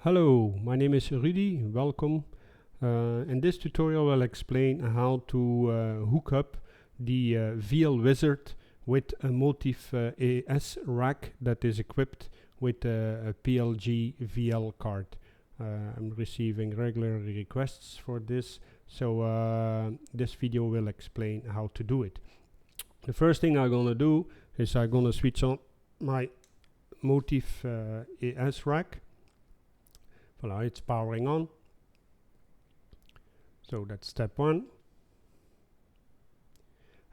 Hello, my name is Rudy. Welcome. In this tutorial I'll explain how to hook up the VL Wizard with a MOTIF ES rack that is equipped with a PLGVL card. I'm receiving regular requests for this, so this video will explain how to do it. The first thing I'm gonna do is I'm gonna switch on my MOTIF ES rack. Voilà, it's powering on. So that's step one.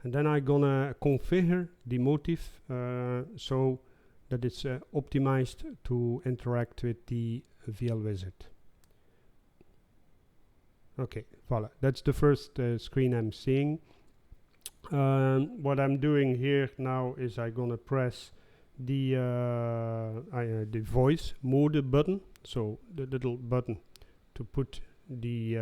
And then I'm gonna configure the MOTIF so that it's optimized to interact with the VL Wizard. Okay, voilà, that's the first screen I'm seeing. What I'm doing here now is I'm gonna press the voice mode button, so the little button to put the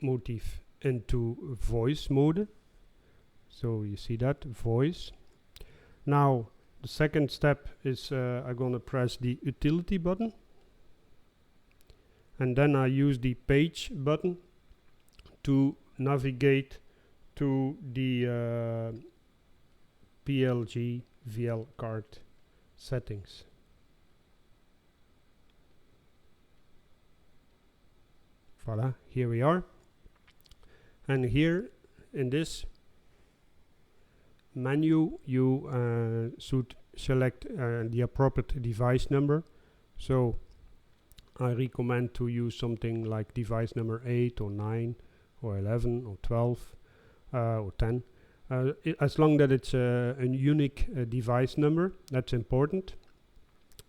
MOTIF into voice mode. So you see that voice. Now the second step is I'm gonna press the utility button, and then I use the page button to navigate to the PLGVL card settings. Voila, here we are. And here in this menu you should select the appropriate device number. So I recommend to use something like device number 8 or 9 or 11 or 12 or 10. As long that it's a unique device number, that's important.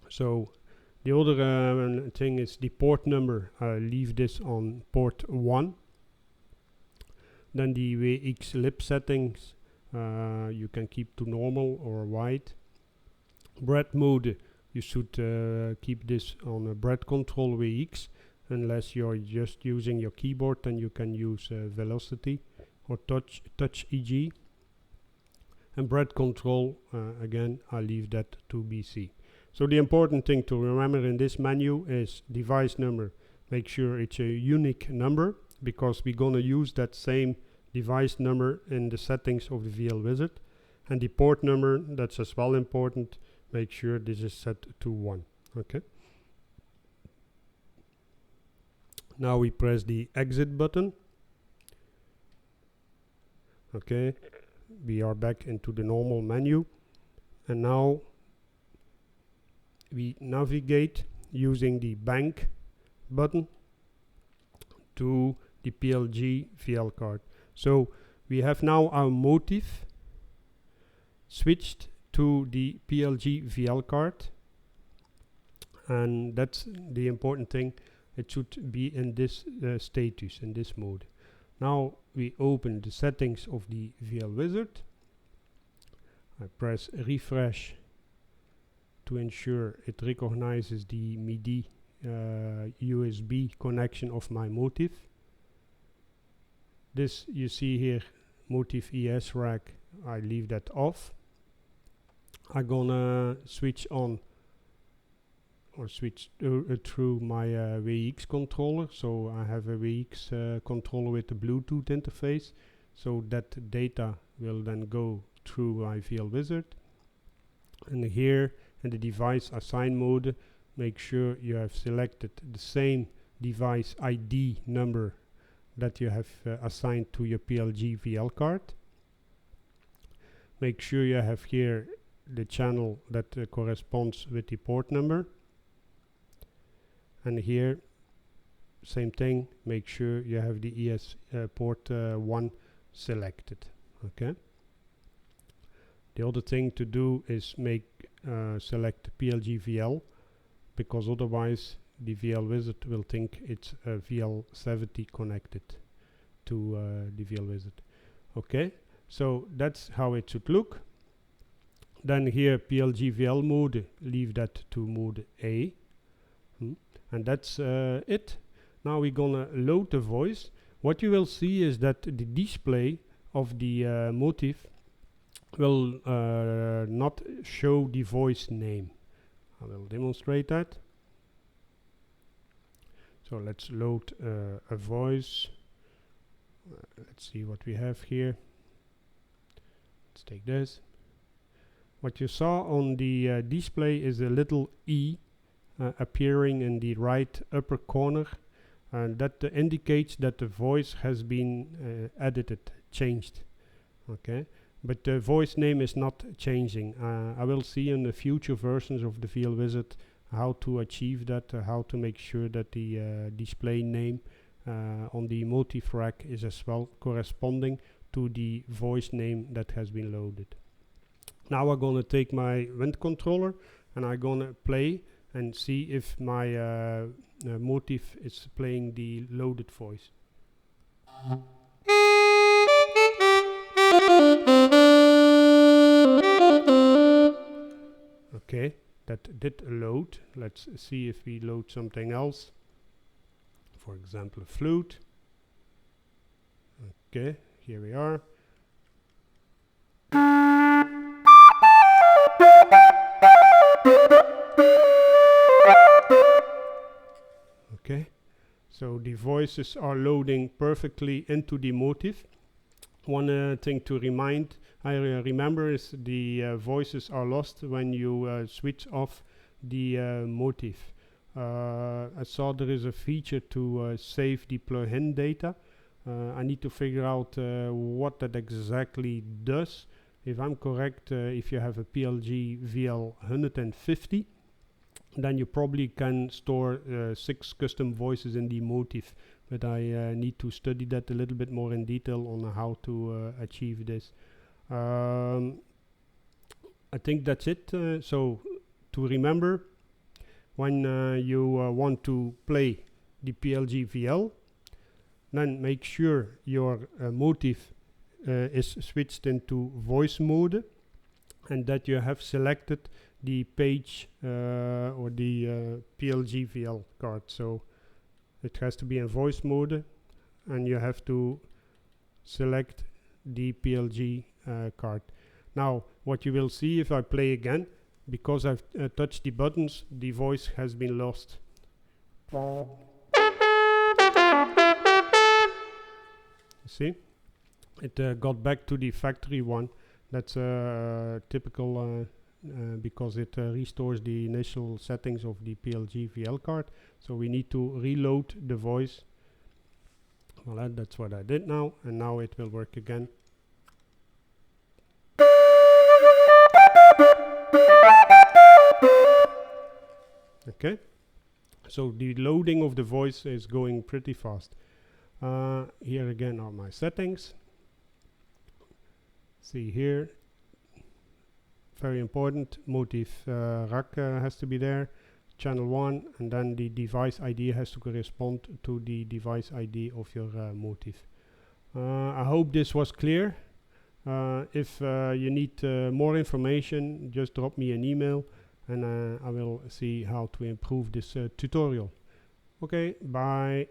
So the other thing is the port number. Leave this on port 1. Then the VX lib settings you can keep to normal or wide. Breath mode, you should keep this on a breath control VX. Unless you're just using your keyboard, then you can use velocity or touch EG. And breath control, again, I'll leave that to BC. So the important thing to remember in this menu is device number. Make sure it's a unique number, because we're gonna use that same device number in the settings of the VL Wizard. And the port number, that's as well important. Make sure this is set to 1. Okay. Now we press the exit button. Okay. We are back into the normal menu, and now we navigate using the bank button to the PLGVL card. So we have now our MOTIF switched to the PLGVL card, and that's the important thing. It should be in this status, in this mode. Now we open the settings of the VL Wizard. I press refresh to ensure it recognizes the MIDI USB connection of my MOTIF. This you see here, MOTIF ES rack, I leave that off. I'm gonna switch on or switch through my VX controller. So I have a VX controller with a Bluetooth interface, so that data will then go through my VL Wizard. And here in the device assign mode, make sure you have selected the same device ID number that you have assigned to your PLGVL card. Make sure you have here the channel that corresponds with the port number. And here, same thing, make sure you have the ES port 1 selected. Okay. The other thing to do is select PLGVL, because otherwise the VL Wizard will think it's a VL70 connected to the VL Wizard. Okay, so that's how it should look. Then here PLGVL mode, leave that to mode A. And that's it. Now we're gonna load the voice. What you will see is that the display of the MOTIF will not show the voice name. I will demonstrate that. So let's load a voice. Let's see what we have here. Let's take this. What you saw on the display is a little E appearing in the right upper corner, and that indicates that the voice has been edited, changed. Okay, but the voice name is not changing. I will see in the future versions of the VL Wizard how to achieve that, how to make sure that the display name on the MOTIF rack is as well corresponding to the voice name that has been loaded. Now I'm gonna take my wind controller and I'm gonna play and see if my MOTIF is playing the loaded voice. Okay, that did load. Let's see if we load something else. For example, a flute. Okay, here we are. Okay, so the voices are loading perfectly into the MOTIF. One thing to remember is the voices are lost when you switch off the MOTIF. I saw there is a feature to save the plugin data. I need to figure out what that exactly does. If I'm correct, if you have a PLGVL 150, then you probably can store 6 custom voices in the MOTIF, but I need to study that a little bit more in detail on how to achieve this. I think that's it. So to remember, when you want to play the PLGVL, then make sure your MOTIF is switched into voice mode, and that you have selected the page or the PLGVL card. So it has to be in voice mode, and you have to select the PLG card. Now what you will see if I play again, because I've touched the buttons, the voice has been lost. See, it got back to the factory one. That's typical because it restores the initial settings of the PLGVL card. So we need to reload the voice. Well, that's what I did now, and now it will work again. Okay, so the loading of the voice is going pretty fast. Here again are my settings. See here, very important, MOTIF rack has to be there, channel 1, and then the device ID has to correspond to the device ID of your MOTIF. I hope this was clear. If you need more information, just drop me an email, and I will see how to improve this tutorial. Okay, bye.